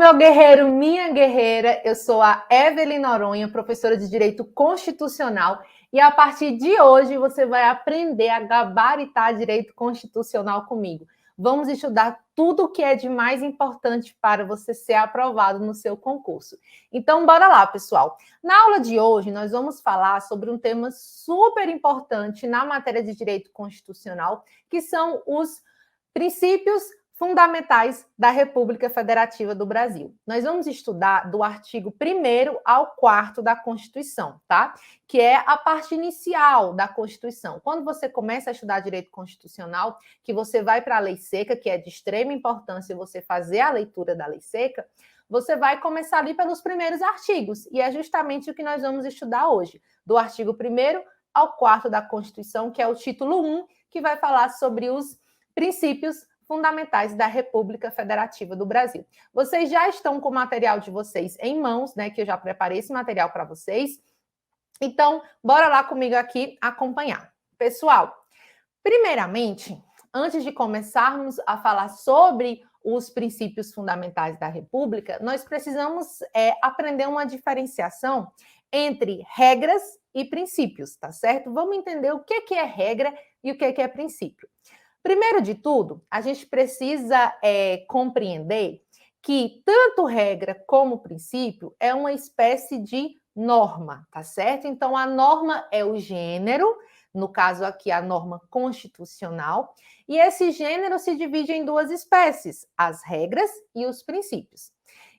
meu guerreiro, minha guerreira, eu sou a Evelyn Noronha, professora de Direito Constitucional, e a partir de hoje você vai aprender a gabaritar Direito Constitucional comigo. Vamos estudar tudo o que é de mais importante para você ser aprovado no seu concurso. Então, bora lá, pessoal. Na aula de hoje, nós vamos falar sobre um tema super importante na matéria de Direito Constitucional, que são os princípios fundamentais da República Federativa do Brasil. Nós vamos estudar do artigo 1º ao 4º da Constituição, tá? Que é a parte inicial da Constituição. Quando você começa a estudar direito constitucional, que você vai para a lei seca, que é de extrema importância você fazer a leitura da lei seca, você vai começar ali pelos primeiros artigos, e é justamente o que nós vamos estudar hoje, do artigo 1º ao 4º da Constituição, que é o título 1, que vai falar sobre os princípios fundamentais da República Federativa do Brasil. Vocês já estão com o material de vocês em mãos, né? Que eu já preparei esse material para vocês. Então, bora lá comigo aqui acompanhar. Pessoal, primeiramente, antes de começarmos a falar sobre os princípios fundamentais da República, nós precisamos aprender uma diferenciação entre regras e princípios, tá certo? Vamos entender o que é regra e o que é princípio. Primeiro de tudo, a gente precisa compreender que tanto regra como princípio é uma espécie de norma, tá certo? Então, a norma é o gênero, no caso aqui, a norma constitucional, e esse gênero se divide em duas espécies, as regras e os princípios.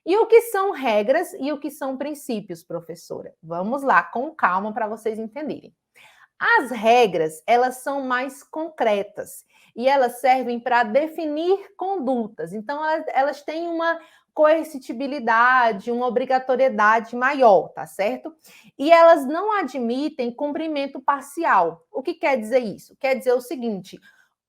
E o que são regras e o que são princípios, professora? Vamos lá, com calma, para vocês entenderem. As regras, elas são mais concretas e elas servem para definir condutas. Então, elas têm uma coercitibilidade, uma obrigatoriedade maior, tá certo? E elas não admitem cumprimento parcial. O que quer dizer isso? Quer dizer o seguinte: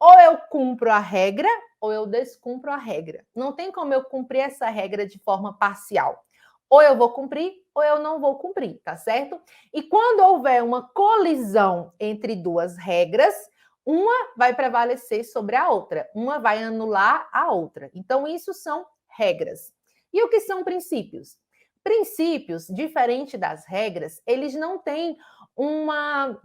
ou eu cumpro a regra ou eu descumpro a regra. Não tem como eu cumprir essa regra de forma parcial. Ou eu vou cumprir, ou eu não vou cumprir, tá certo? E quando houver uma colisão entre duas regras, uma vai prevalecer sobre a outra, uma vai anular a outra. Então, isso são regras. E o que são princípios? Princípios, diferente das regras, eles não têm uma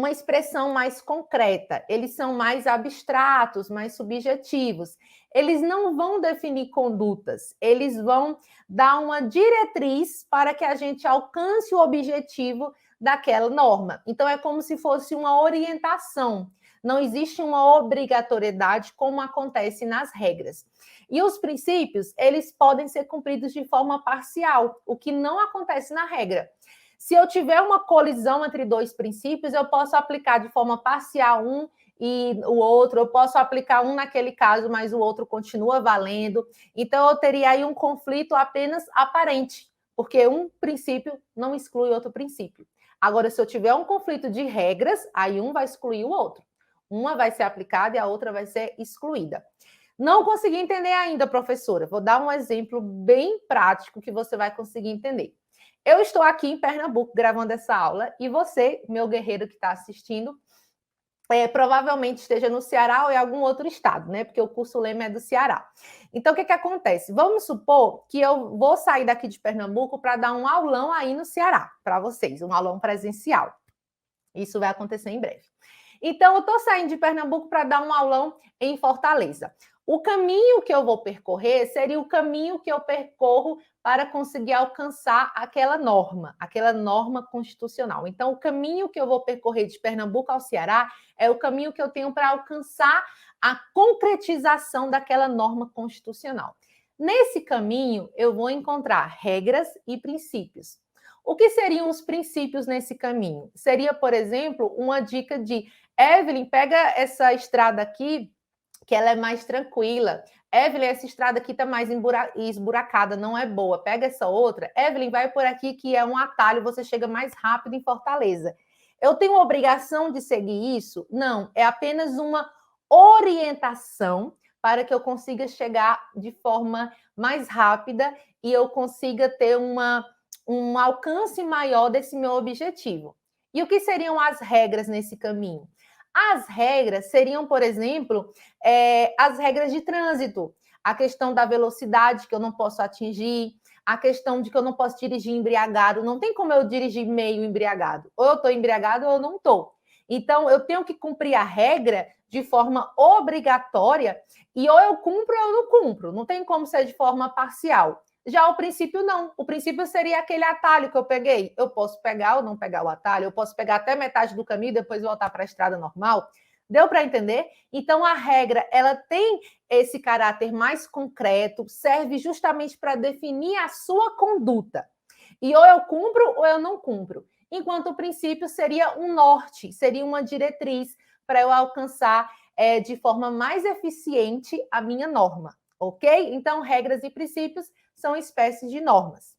expressão mais concreta, eles são mais abstratos, mais subjetivos. Eles não vão definir condutas, eles vão dar uma diretriz para que a gente alcance o objetivo daquela norma. Então, é como se fosse uma orientação. Não existe uma obrigatoriedade como acontece nas regras. E os princípios, eles podem ser cumpridos de forma parcial, o que não acontece na regra. Se eu tiver uma colisão entre dois princípios, eu posso aplicar de forma parcial um e o outro, eu posso aplicar um naquele caso, mas o outro continua valendo. Então, eu teria aí um conflito apenas aparente, porque um princípio não exclui outro princípio. Agora, se eu tiver um conflito de regras, aí um vai excluir o outro. Uma vai ser aplicada e a outra vai ser excluída. Não consegui entender ainda, professora. Vou dar um exemplo bem prático que você vai conseguir entender. Eu estou aqui em Pernambuco gravando essa aula e você, meu guerreiro que está assistindo, provavelmente esteja no Ceará ou em algum outro estado, né? Porque o curso Lema é do Ceará. Então, o que acontece? Vamos supor que eu vou sair daqui de Pernambuco para dar um aulão aí no Ceará, para vocês, um aulão presencial. Isso vai acontecer em breve. Então, eu estou saindo de Pernambuco para dar um aulão em Fortaleza. O caminho que eu vou percorrer seria o caminho que eu percorro para conseguir alcançar aquela norma constitucional. Então, o caminho que eu vou percorrer de Pernambuco ao Ceará é o caminho que eu tenho para alcançar a concretização daquela norma constitucional. Nesse caminho, eu vou encontrar regras e princípios. O que seriam os princípios nesse caminho? Seria, por exemplo, uma dica de Evelyn, pega essa estrada aqui, que ela é mais tranquila. Evelyn, essa estrada aqui está mais esburacada, não é boa. Pega essa outra. Evelyn, vai por aqui que é um atalho, você chega mais rápido em Fortaleza. Eu tenho a obrigação de seguir isso? Não, é apenas uma orientação para que eu consiga chegar de forma mais rápida e eu consiga ter um alcance maior desse meu objetivo. E o que seriam as regras nesse caminho? As regras seriam, por exemplo, as regras de trânsito. a questão da velocidade que eu não posso atingir, a questão de que eu não posso dirigir embriagado, não tem como eu dirigir meio embriagado, ou eu estou embriagado ou eu não estou. Então, eu tenho que cumprir a regra de forma obrigatória, e ou eu cumpro ou eu não cumpro, não tem como ser de forma parcial. Já o princípio não, o princípio seria aquele atalho que eu peguei. Eu posso pegar ou não pegar o atalho, eu posso pegar até metade do caminho e depois voltar para a estrada normal. Deu para entender? Então, a regra, ela tem esse caráter mais concreto, serve justamente para definir a sua conduta. E ou eu cumpro ou eu não cumpro. Enquanto o princípio seria um norte, seria uma diretriz para eu alcançar de forma mais eficiente a minha norma, ok? Então, regras e princípios são espécies de normas.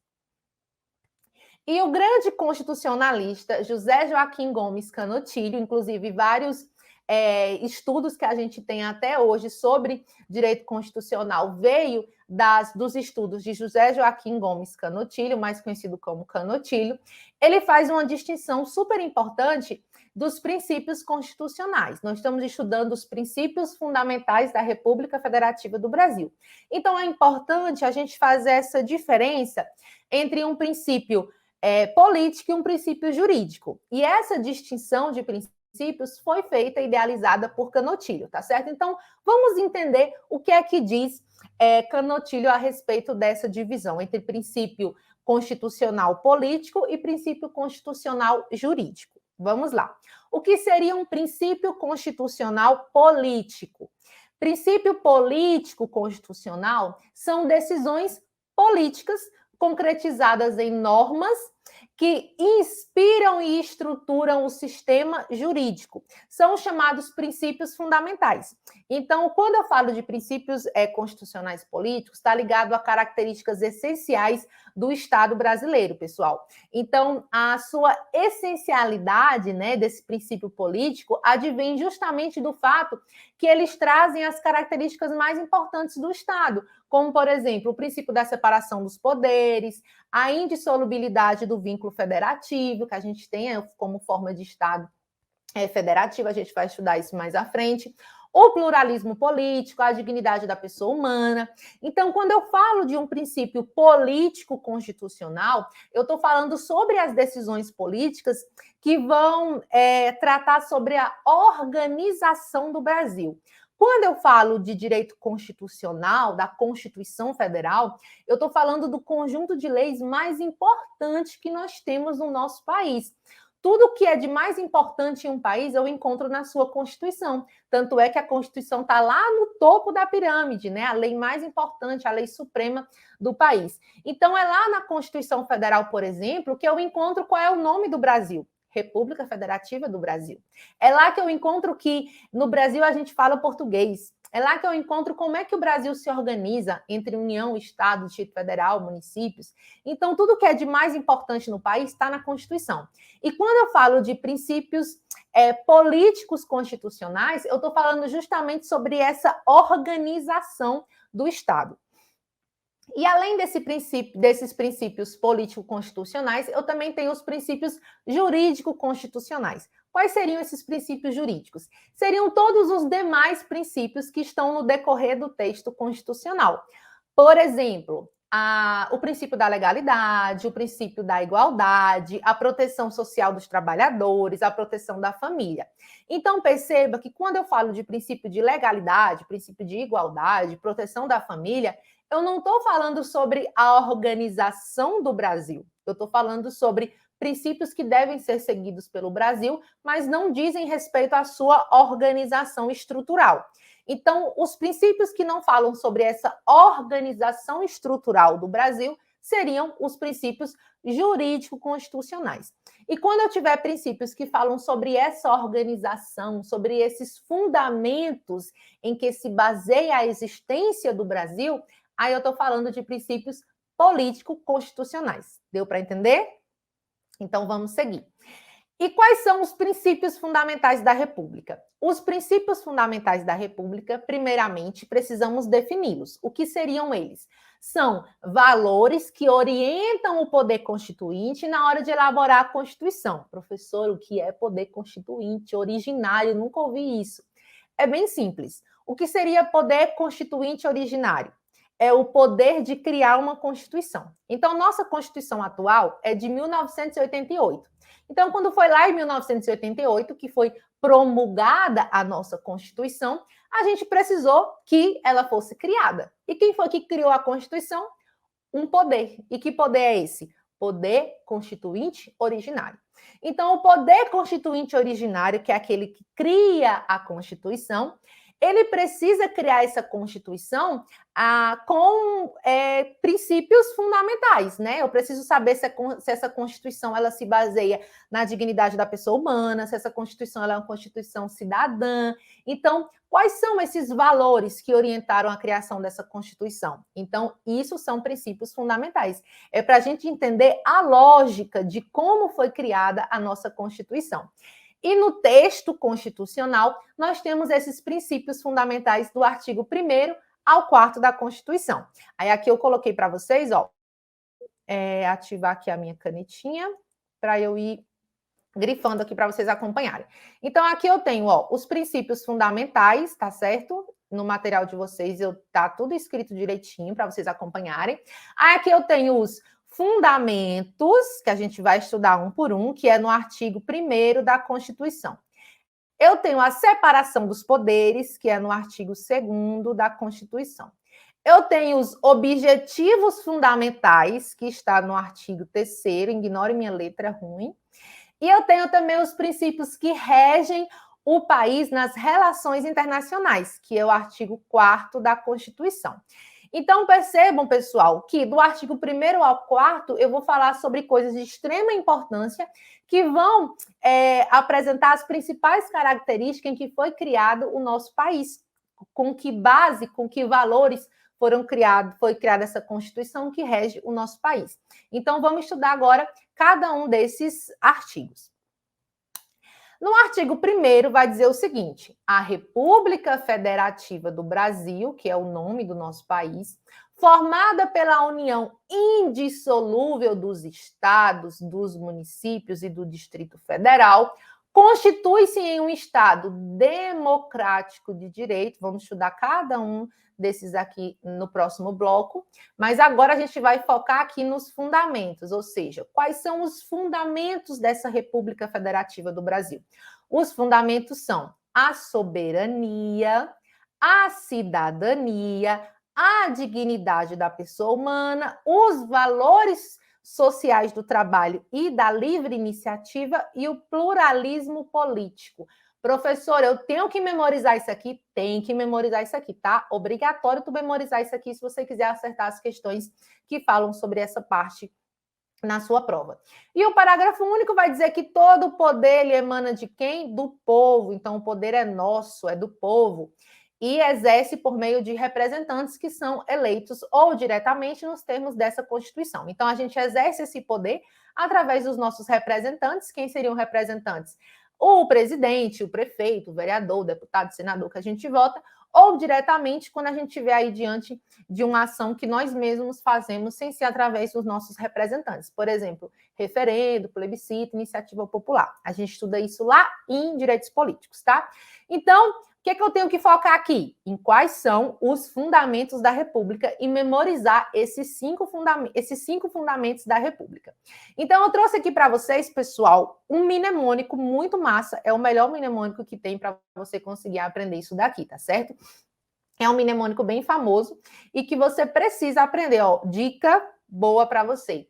E o grande constitucionalista José Joaquim Gomes Canotilho, inclusive vários estudos que a gente tem até hoje sobre direito constitucional veio dos estudos de José Joaquim Gomes Canotilho, mais conhecido como Canotilho. Ele faz uma distinção super importante dos princípios constitucionais. Nós estamos estudando os princípios fundamentais da República Federativa do Brasil. Então, é importante a gente fazer essa diferença entre um princípio político e um princípio jurídico. E essa distinção de princípios foi feita e idealizada por Canotilho, tá certo? Então, vamos entender o que é que diz Canotilho a respeito dessa divisão entre princípio constitucional político e princípio constitucional jurídico. Vamos lá. O que seria um princípio constitucional político? Princípio político constitucional são decisões políticas concretizadas em normas que inspiram e estruturam o sistema jurídico. São os chamados princípios fundamentais. Então, quando eu falo de princípios constitucionais políticos, está ligado a características essenciais do Estado brasileiro, pessoal. Então, a sua essencialidade, né, desse princípio político advém justamente do fato que eles trazem as características mais importantes do Estado, como, por exemplo, o princípio da separação dos poderes, a indissolubilidade do vínculo federativo, que a gente tem como forma de Estado federativo, a gente vai estudar isso mais à frente, o pluralismo político, a dignidade da pessoa humana. Então, quando eu falo de um princípio político constitucional, eu estou falando sobre as decisões políticas que vão tratar sobre a organização do Brasil. Quando eu falo de direito constitucional, da Constituição Federal, eu estou falando do conjunto de leis mais importante que nós temos no nosso país. Tudo que é de mais importante em um país eu encontro na sua Constituição. Tanto é que a Constituição está lá no topo da pirâmide, né? A lei mais importante, a lei suprema do país. Então, é lá na Constituição Federal, por exemplo, que eu encontro qual é o nome do Brasil. República Federativa do Brasil. É lá que eu encontro que no Brasil a gente fala português. É lá que eu encontro como é que o Brasil se organiza entre União, Estado, Distrito Federal, municípios. Então, tudo que é de mais importante no país está na Constituição. E quando eu falo de princípios políticos constitucionais, eu estou falando justamente sobre essa organização do Estado. E além desses princípios político-constitucionais, eu também tenho os princípios jurídico-constitucionais. Quais seriam esses princípios jurídicos? Seriam todos os demais princípios que estão no decorrer do texto constitucional. Por exemplo, o princípio da legalidade, o princípio da igualdade, a proteção social dos trabalhadores, a proteção da família. Então, perceba que quando eu falo de princípio de legalidade, princípio de igualdade, proteção da família, eu não estou falando sobre a organização do Brasil. Eu estou falando sobre princípios que devem ser seguidos pelo Brasil, mas não dizem respeito à sua organização estrutural. Então, os princípios que não falam sobre essa organização estrutural do Brasil seriam os princípios jurídico-constitucionais. E quando eu tiver princípios que falam sobre essa organização, sobre esses fundamentos em que se baseia a existência do Brasil, aí eu estou falando de princípios político-constitucionais. Deu para entender? Então, vamos seguir. E quais são os princípios fundamentais da República? Os princípios fundamentais da República, primeiramente, precisamos defini-los. O que seriam eles? São valores que orientam o poder constituinte na hora de elaborar a Constituição. Professor, o que é poder constituinte? Originário, nunca ouvi isso. É bem simples. O que seria poder constituinte originário? É o poder de criar uma Constituição. Então, nossa Constituição atual é de 1988. Então, quando foi lá em 1988 que foi promulgada a nossa Constituição, a gente precisou que ela fosse criada. E quem foi que criou a Constituição? Um poder. E que poder é esse? Poder constituinte originário. Então, o poder constituinte originário, que é aquele que cria a Constituição, ele precisa criar essa Constituição com princípios fundamentais, né? Eu preciso saber se essa Constituição ela se baseia na dignidade da pessoa humana, se essa Constituição ela é uma Constituição cidadã. Então, quais são esses valores que orientaram a criação dessa Constituição? Então, isso são princípios fundamentais. É para a gente entender a lógica de como foi criada a nossa Constituição. E no texto constitucional, nós temos esses princípios fundamentais do artigo 1º ao 4º da Constituição. Aí aqui eu coloquei para vocês, ativar aqui a minha canetinha, para eu ir grifando aqui para vocês acompanharem. Então, aqui eu tenho, os princípios fundamentais, tá certo? No material de vocês, tá tudo escrito direitinho para vocês acompanharem. Aí aqui eu tenho os fundamentos, que a gente vai estudar um por um, que é no artigo 1º da Constituição. Eu tenho a separação dos poderes, que é no artigo 2º da Constituição. Eu tenho os objetivos fundamentais, que está no artigo 3º, ignore minha letra ruim. E eu tenho também os princípios que regem o país nas relações internacionais, que é o artigo 4º da Constituição. Então, percebam, pessoal, que do artigo 1º ao 4º, eu vou falar sobre coisas de extrema importância que vão apresentar as principais características em que foi criado o nosso país, com que base, com que valores foi criada essa Constituição que rege o nosso país. Então, vamos estudar agora cada um desses artigos. No artigo 1º vai dizer o seguinte: a República Federativa do Brasil, que é o nome do nosso país, formada pela união indissolúvel dos estados, dos municípios e do Distrito Federal, constitui-se em um Estado democrático de direito. Vamos estudar cada um desses aqui no próximo bloco, mas agora a gente vai focar aqui nos fundamentos, ou seja, quais são os fundamentos dessa República Federativa do Brasil? Os fundamentos são a soberania, a cidadania, a dignidade da pessoa humana, os valores sociais do trabalho e da livre iniciativa e o pluralismo político. Professor, eu tenho que memorizar isso aqui? Tem que memorizar isso aqui, tá? Obrigatório tu memorizar isso aqui se você quiser acertar as questões que falam sobre essa parte na sua prova. E o parágrafo único vai dizer que todo o poder ele emana de quem? Do povo. Então, o poder é nosso, é do povo. E exerce por meio de representantes que são eleitos ou diretamente nos termos dessa Constituição. Então, a gente exerce esse poder através dos nossos representantes. Quem seriam representantes? O presidente, o prefeito, o vereador, o deputado, o senador que a gente vota, ou diretamente quando a gente estiver aí diante de uma ação que nós mesmos fazemos sem ser através dos nossos representantes. Por exemplo, referendo, plebiscito, iniciativa popular. A gente estuda isso lá em direitos políticos, tá? Então, o que é que eu tenho que focar aqui? Em quais são os fundamentos da República e memorizar esses cinco fundamentos da República. Então, eu trouxe aqui para vocês, pessoal, um mnemônico muito massa. É o melhor mnemônico que tem para você conseguir aprender isso daqui, tá certo? É um mnemônico bem famoso e que você precisa aprender. Dica boa para você.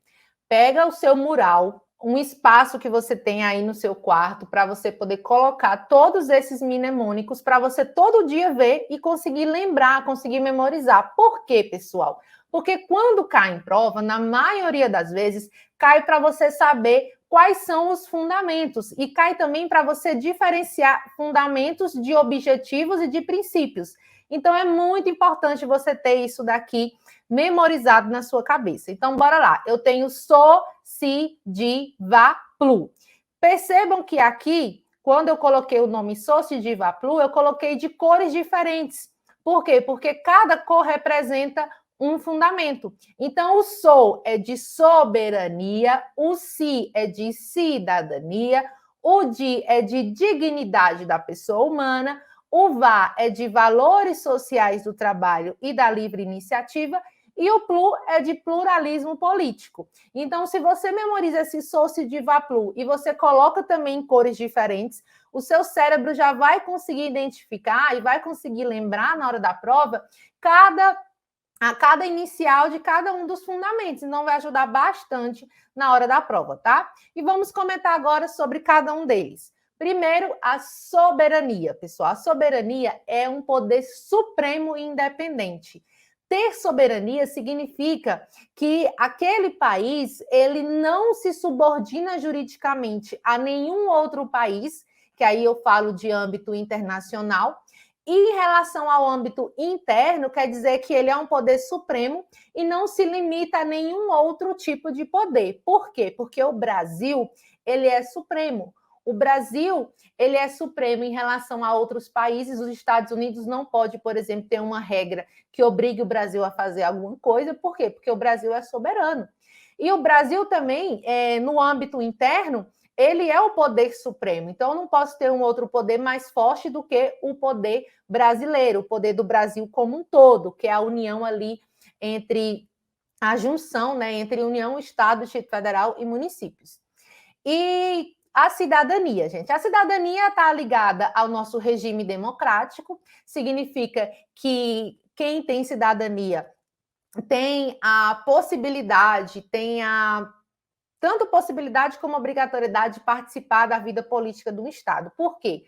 Pega o seu mural, um espaço que você tem aí no seu quarto para você poder colocar todos esses mnemônicos para você todo dia ver e conseguir lembrar, conseguir memorizar. Por quê, pessoal? Porque quando cai em prova, na maioria das vezes, cai para você saber quais são os fundamentos e cai também para você diferenciar fundamentos de objetivos e de princípios. Então, é muito importante você ter isso daqui memorizado na sua cabeça. Então, bora lá. Eu tenho so, si, di, va, plu. Percebam que aqui, quando eu coloquei o nome so, si, di, va, plu, eu coloquei de cores diferentes. Por quê? Porque cada cor representa um fundamento. Então, o so é de soberania, o si é de cidadania, o di é de dignidade da pessoa humana, O VA é de valores sociais do trabalho e da livre iniciativa, e o PLU é de pluralismo político. Então, se você memoriza esse socio de VA-PLU e você coloca também em cores diferentes, o seu cérebro já vai conseguir identificar e vai conseguir lembrar na hora da prova cada inicial de cada um dos fundamentos. Então, vai ajudar bastante na hora da prova, tá? E vamos comentar agora sobre cada um deles. Primeiro, a soberania, pessoal. A soberania é um poder supremo e independente. Ter soberania significa que aquele país ele não se subordina juridicamente a nenhum outro país, que aí eu falo de âmbito internacional, e em relação ao âmbito interno, quer dizer que ele é um poder supremo e não se limita a nenhum outro tipo de poder. Por quê? Porque o Brasil, ele é supremo. O Brasil, ele é supremo em relação a outros países. Os Estados Unidos não pode, por exemplo, ter uma regra que obrigue o Brasil a fazer alguma coisa. Por quê? Porque o Brasil é soberano. E o Brasil também, no âmbito interno, ele é o poder supremo. Então, eu não posso ter um outro poder mais forte do que o poder brasileiro, o poder do Brasil como um todo, que é a união ali entre a junção, né, entre União, Estado, Distrito Federal e municípios. E a cidadania, gente. A cidadania está ligada ao nosso regime democrático, significa que quem tem cidadania tem a possibilidade, tanto possibilidade como obrigatoriedade de participar da vida política do Estado. Por quê?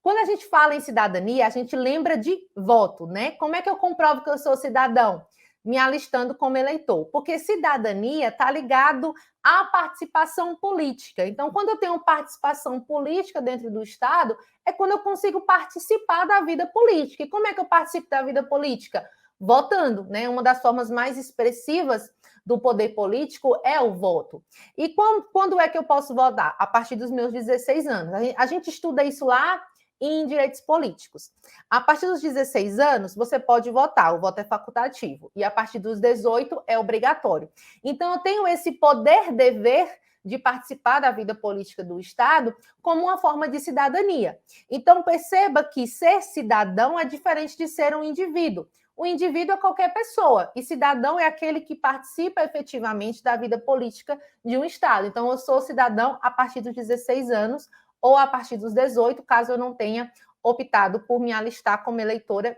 Quando a gente fala em cidadania, a gente lembra de voto, né? Como é que eu comprovo que eu sou cidadão? Me alistando como eleitor. Porque cidadania está ligado à participação política. Então, quando eu tenho participação política dentro do Estado, é quando eu consigo participar da vida política. E como é que eu participo da vida política? Votando, né? Uma das formas mais expressivas do poder político é o voto. E quando é que eu posso votar? A partir dos meus 16 anos. A gente estuda isso lá em direitos políticos. A partir dos 16 anos, você pode votar, o voto é facultativo. E a partir dos 18 é obrigatório. Então, eu tenho esse poder-dever de participar da vida política do Estado como uma forma de cidadania. Então, perceba que ser cidadão é diferente de ser um indivíduo. O indivíduo é qualquer pessoa, e cidadão é aquele que participa efetivamente da vida política de um Estado. Então, eu sou cidadão a partir dos 16 anos ou a partir dos 18, caso eu não tenha optado por me alistar como eleitora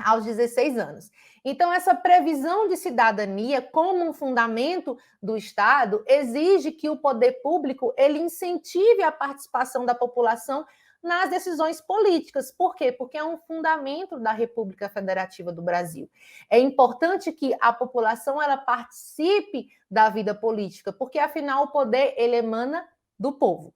aos 16 anos. Então, essa previsão de cidadania como um fundamento do Estado exige que o poder público ele incentive a participação da população nas decisões políticas. Por quê? Porque é um fundamento da República Federativa do Brasil. É importante que a população ela participe da vida política, porque afinal o poder ele emana do povo.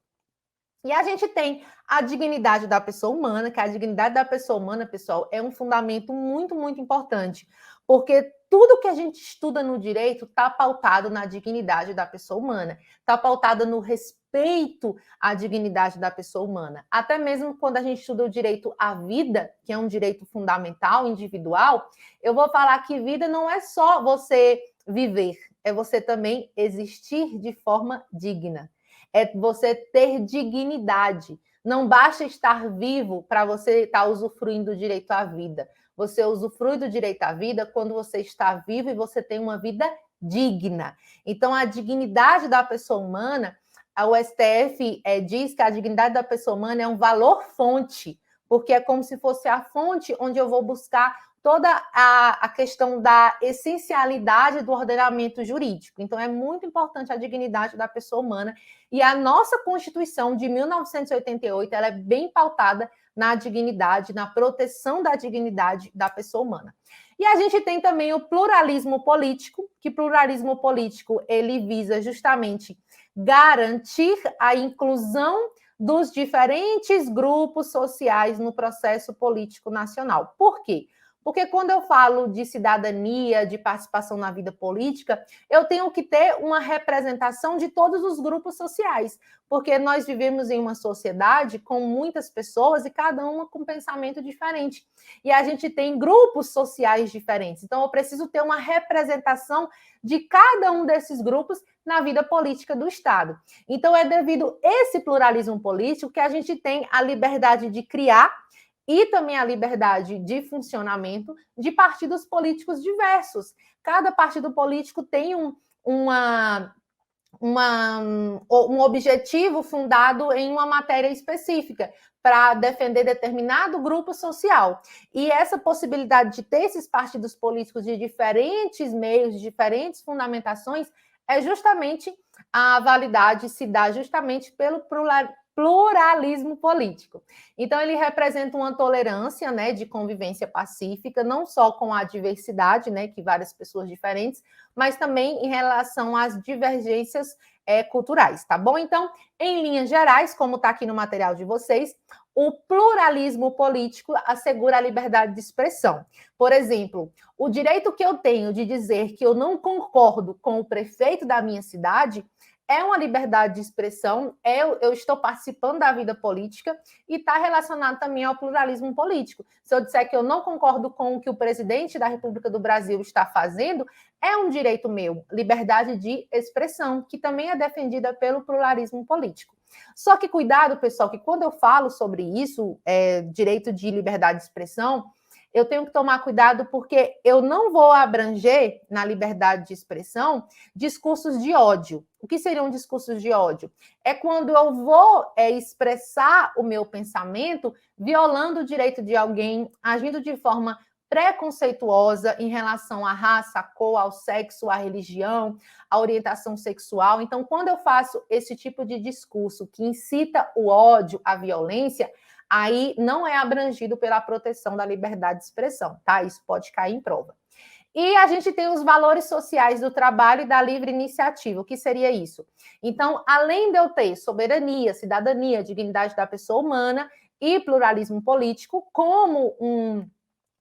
E a gente tem a dignidade da pessoa humana, que a dignidade da pessoa humana, pessoal, é um fundamento muito, muito importante, porque tudo que a gente estuda no direito está pautado na dignidade da pessoa humana, está pautado no respeito à dignidade da pessoa humana. Até mesmo quando a gente estuda o direito à vida, que é um direito fundamental, individual, eu vou falar que vida não é só você viver, é você também existir de forma digna. É você ter dignidade. Não basta estar vivo para você estar usufruindo do direito à vida. Você usufrui do direito à vida quando você está vivo e você tem uma vida digna. Então, a dignidade da pessoa humana, o STF diz que a dignidade da pessoa humana é um valor-fonte, porque é como se fosse a fonte onde eu vou buscar toda a questão da essencialidade do ordenamento jurídico. Então, é muito importante a dignidade da pessoa humana. E a nossa Constituição de 1988, ela é bem pautada na dignidade, na proteção da dignidade da pessoa humana. E a gente tem também o pluralismo político, que pluralismo político, ele visa justamente garantir a inclusão dos diferentes grupos sociais no processo político nacional. Por quê? Porque quando eu falo de cidadania, de participação na vida política, eu tenho que ter uma representação de todos os grupos sociais, porque nós vivemos em uma sociedade com muitas pessoas e cada uma com um pensamento diferente. E a gente tem grupos sociais diferentes. Então, eu preciso ter uma representação de cada um desses grupos na vida política do Estado. Então, é devido a esse pluralismo político que a gente tem a liberdade de criar e também a liberdade de funcionamento de partidos políticos diversos. Cada partido político tem um objetivo fundado em uma matéria específica para defender determinado grupo social. E essa possibilidade de ter esses partidos políticos de diferentes meios, de diferentes fundamentações, é justamente a validade se dá justamente pelo pluralismo político. Então, ele representa uma tolerância, né, de convivência pacífica, não só com a diversidade, né, que várias pessoas diferentes, mas também em relação às divergências culturais, tá bom? Então, em linhas gerais, como está aqui no material de vocês, o pluralismo político assegura a liberdade de expressão. Por exemplo, o direito que eu tenho de dizer que eu não concordo com o prefeito da minha cidade é uma liberdade de expressão, eu estou participando da vida política e está relacionado também ao pluralismo político. Se eu disser que eu não concordo com o que o presidente da República do Brasil está fazendo, é um direito meu, liberdade de expressão, que também é defendida pelo pluralismo político. Só que cuidado, pessoal, que quando eu falo sobre isso, direito de liberdade de expressão, eu tenho que tomar cuidado porque eu não vou abranger na liberdade de expressão discursos de ódio. O que seriam discursos de ódio? É quando eu vou expressar o meu pensamento violando o direito de alguém, agindo de forma preconceituosa em relação à raça, à cor, ao sexo, à religião, à orientação sexual. Então, quando eu faço esse tipo de discurso que incita o ódio, a violência, aí não é abrangido pela proteção da liberdade de expressão, tá? Isso pode cair em prova. E a gente tem os valores sociais do trabalho e da livre iniciativa. O que seria isso? Então, além de eu ter soberania, cidadania, dignidade da pessoa humana e pluralismo político como um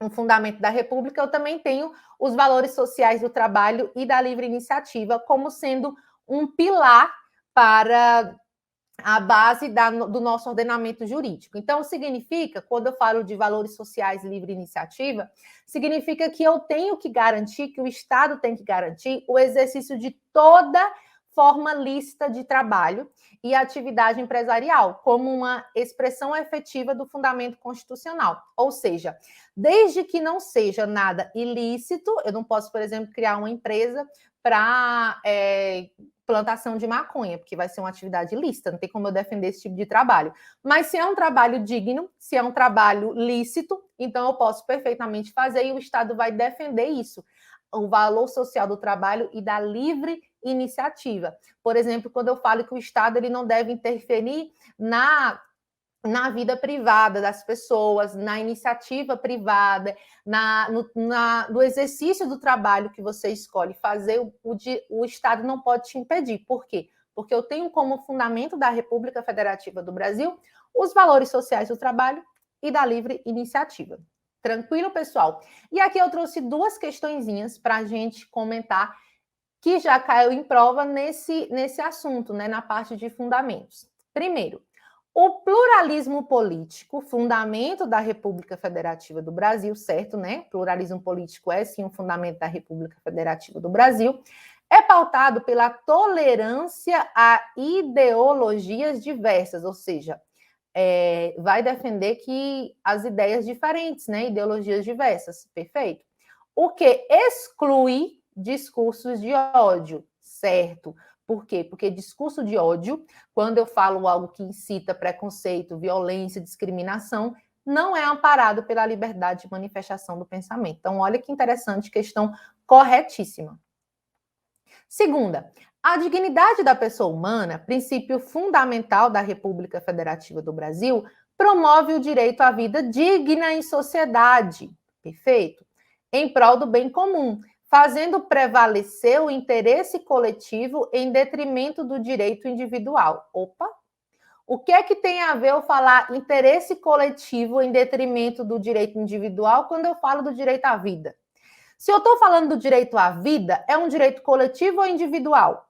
fundamento da República, eu também tenho os valores sociais do trabalho e da livre iniciativa como sendo um pilar para a base do nosso ordenamento jurídico. Então, significa, quando eu falo de valores sociais livre iniciativa, significa que eu tenho que garantir, que o Estado tem que garantir o exercício de toda forma lícita de trabalho e atividade empresarial, como uma expressão efetiva do fundamento constitucional. Ou seja, desde que não seja nada ilícito, eu não posso, por exemplo, criar uma empresa para plantação de maconha, porque vai ser uma atividade ilícita, não tem como eu defender esse tipo de trabalho. Mas se é um trabalho digno, se é um trabalho lícito, então eu posso perfeitamente fazer e o Estado vai defender isso, o valor social do trabalho e da livre iniciativa. Por exemplo, quando eu falo que o Estado ele não deve interferir na vida privada das pessoas, na iniciativa privada, no exercício do trabalho que você escolhe fazer, o Estado não pode te impedir. Por quê? Porque eu tenho como fundamento da República Federativa do Brasil os valores sociais do trabalho e da livre iniciativa. Tranquilo, pessoal? E aqui eu trouxe duas questõezinhas para a gente comentar que já caiu em prova nesse assunto, né, na parte de fundamentos. Primeiro, o pluralismo político, fundamento da República Federativa do Brasil, certo, né? Pluralismo político é sim um fundamento da República Federativa do Brasil, é pautado pela tolerância a ideologias diversas, ou seja, vai defender que as ideias diferentes, né? Ideologias diversas, perfeito? O que exclui discursos de ódio, certo? Por quê? Porque discurso de ódio, quando eu falo algo que incita preconceito, violência, discriminação, não é amparado pela liberdade de manifestação do pensamento. Então, olha que interessante, questão corretíssima. Segunda, a dignidade da pessoa humana, princípio fundamental da República Federativa do Brasil, promove o direito à vida digna em sociedade, perfeito? Em prol do bem comum, fazendo prevalecer o interesse coletivo em detrimento do direito individual. Opa! O que é que tem a ver eu falar interesse coletivo em detrimento do direito individual quando eu falo do direito à vida? Se eu estou falando do direito à vida, é um direito coletivo ou individual?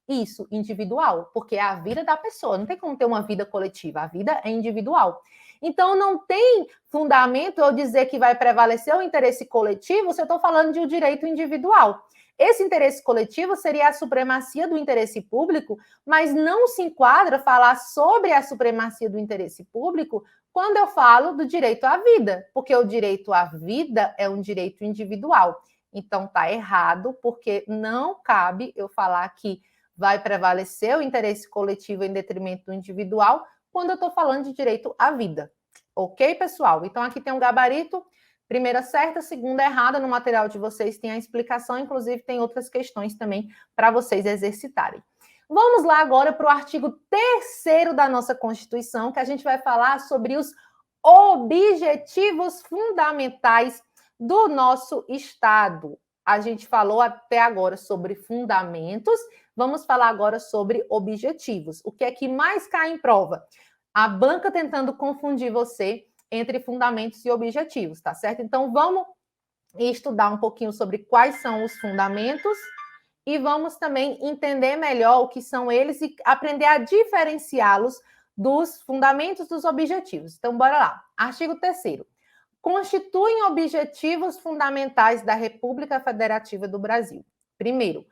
Isso, individual, porque é a vida da pessoa, não tem como ter uma vida coletiva, a vida é individual. Então, não tem fundamento eu dizer que vai prevalecer o interesse coletivo se eu estou falando de um direito individual. esse interesse coletivo seria a supremacia do interesse público, mas não se enquadra falar sobre a supremacia do interesse público quando eu falo do direito à vida, porque o direito à vida é um direito individual. Então, está errado, porque não cabe eu falar que vai prevalecer o interesse coletivo em detrimento do individual quando eu estou falando de direito à vida. Ok, pessoal? Então, aqui tem um gabarito. Primeira certa, segunda errada. No material de vocês tem a explicação, inclusive tem outras questões também para vocês exercitarem. Vamos lá agora para o artigo 3º da nossa Constituição, que a gente vai falar sobre os objetivos fundamentais do nosso Estado. A gente falou até agora sobre fundamentos, vamos falar agora sobre objetivos. O que é que mais cai em prova? A banca tentando confundir você entre fundamentos e objetivos, tá certo? Então, vamos estudar um pouquinho sobre quais são os fundamentos e vamos também entender melhor o que são eles e aprender a diferenciá-los dos fundamentos dos objetivos. Então, bora lá. Artigo 3º. Constituem objetivos fundamentais da República Federativa do Brasil. Primeiro,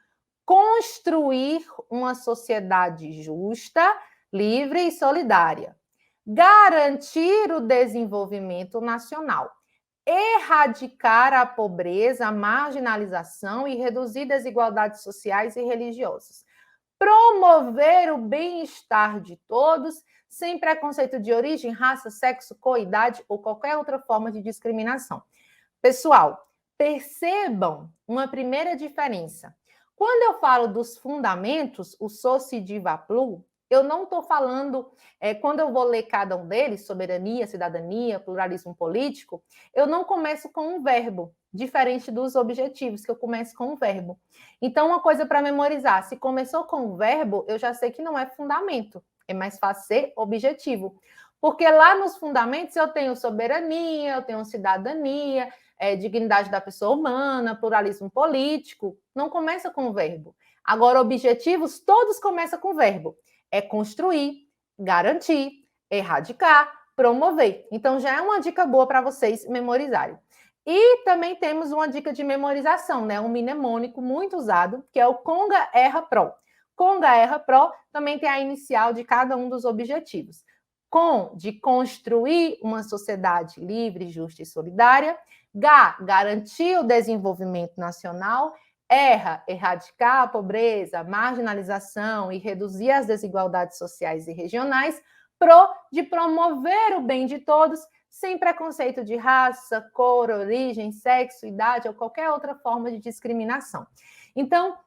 construir uma sociedade justa, livre e solidária. Garantir o desenvolvimento nacional. Erradicar a pobreza, a marginalização e reduzir desigualdades sociais e religiosas. Promover o bem-estar de todos, sem preconceito de origem, raça, sexo, cor, idade ou qualquer outra forma de discriminação. Pessoal, percebam uma primeira diferença. Quando eu falo dos fundamentos, o soci diva plu, eu não estou falando, quando eu vou ler cada um deles, soberania, cidadania, pluralismo político, eu não começo com um verbo, diferente dos objetivos, que eu começo com um verbo. Então, uma coisa para memorizar, se começou com um verbo, eu já sei que não é fundamento, é mais fácil ser objetivo. Porque lá nos fundamentos eu tenho soberania, eu tenho cidadania, dignidade da pessoa humana, pluralismo político, não começa com o verbo. Agora, objetivos, todos começam com o verbo. É construir, garantir, erradicar, promover. Então, já é uma dica boa para vocês memorizarem. E também temos uma dica de memorização, né? Um mnemônico muito usado, que é o Conga Erra Pro. Conga Erra Pro também tem a inicial de cada um dos objetivos. Com, de construir uma sociedade livre, justa e solidária. Garantir o desenvolvimento nacional. Erradicar a pobreza, marginalização e reduzir as desigualdades sociais e regionais. De promover o bem de todos, sem preconceito de raça, cor, origem, sexo, idade ou qualquer outra forma de discriminação. Então,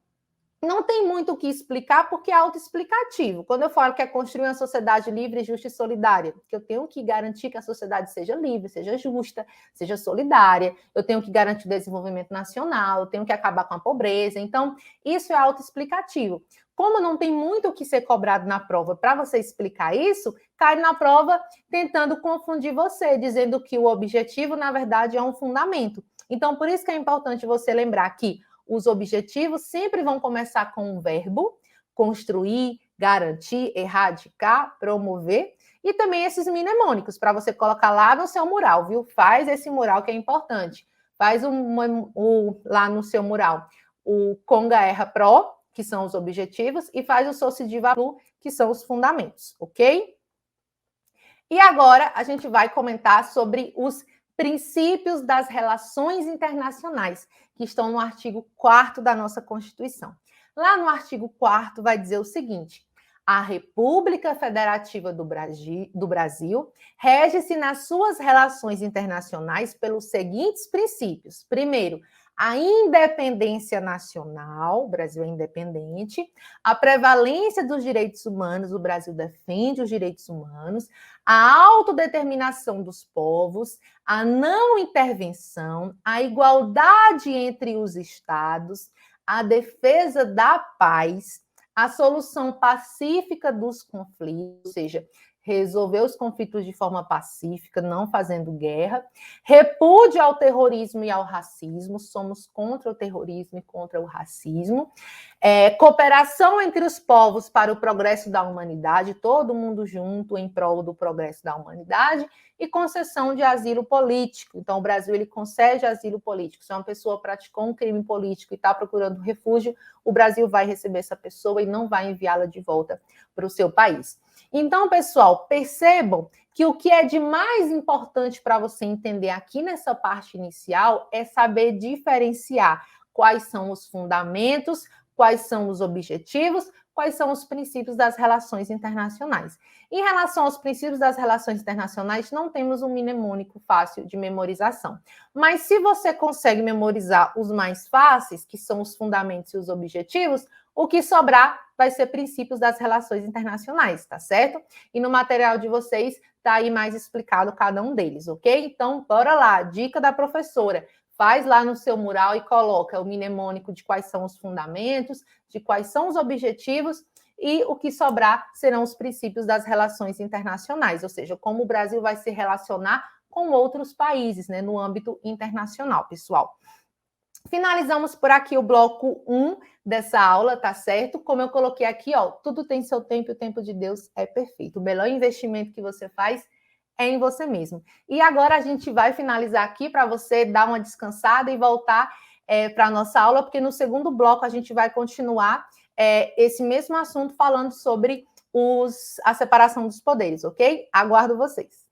não tem muito o que explicar, porque é autoexplicativo. Quando eu falo que é construir uma sociedade livre, justa e solidária, que eu tenho que garantir que a sociedade seja livre, seja justa, seja solidária, eu tenho que garantir o desenvolvimento nacional, eu tenho que acabar com a pobreza. Então, isso é autoexplicativo. Como não tem muito o que ser cobrado na prova para você explicar isso, cai na prova tentando confundir você, dizendo que o objetivo, na verdade, é um fundamento. Então, por isso que é importante você lembrar que os objetivos sempre vão começar com um verbo, construir, garantir, erradicar, promover, e também esses mnemônicos, para você colocar lá no seu mural, viu? Faz esse mural que é importante. Faz lá no seu mural o Conga Erra Pro, que são os objetivos, e faz o soci diva plu, que são os fundamentos, ok? E agora a gente vai comentar sobre os princípios das relações internacionais, que estão no artigo 4º da nossa Constituição. Lá no artigo 4º vai dizer o seguinte: a República Federativa do Brasil rege-se nas suas relações internacionais pelos seguintes princípios. Primeiro, a independência nacional, o Brasil é independente, a prevalência dos direitos humanos, o Brasil defende os direitos humanos, a autodeterminação dos povos, a não intervenção, a igualdade entre os estados, a defesa da paz, a solução pacífica dos conflitos, ou seja, resolver os conflitos de forma pacífica, não fazendo guerra, repúdio ao terrorismo e ao racismo, somos contra o terrorismo e contra o racismo, cooperação entre os povos para o progresso da humanidade, todo mundo junto em prol do progresso da humanidade, e concessão de asilo político. Então, o Brasil ele concede asilo político. Se uma pessoa praticou um crime político e está procurando refúgio, o Brasil vai receber essa pessoa e não vai enviá-la de volta para o seu país. Então, pessoal, percebam que o que é de mais importante para você entender aqui nessa parte inicial é saber diferenciar quais são os fundamentos, quais são os objetivos, quais são os princípios das relações internacionais. Em relação aos princípios das relações internacionais, não temos um mnemônico fácil de memorização. Mas se você consegue memorizar os mais fáceis, que são os fundamentos e os objetivos, o que sobrar vai ser princípios das relações internacionais, tá certo? E no material de vocês tá aí mais explicado cada um deles, ok? Então, bora lá, dica da professora. Faz lá no seu mural e coloca o mnemônico de quais são os fundamentos, de quais são os objetivos, e o que sobrar serão os princípios das relações internacionais, ou seja, como o Brasil vai se relacionar com outros países, né, no âmbito internacional, pessoal. Finalizamos por aqui o bloco 1 dessa aula, tá certo? Como eu coloquei aqui, ó, tudo tem seu tempo e o tempo de Deus é perfeito. O melhor investimento que você faz é em você mesmo. E agora a gente vai finalizar aqui para você dar uma descansada e voltar para a nossa aula, porque no segundo bloco a gente vai continuar esse mesmo assunto falando sobre a separação dos poderes, ok? Aguardo vocês.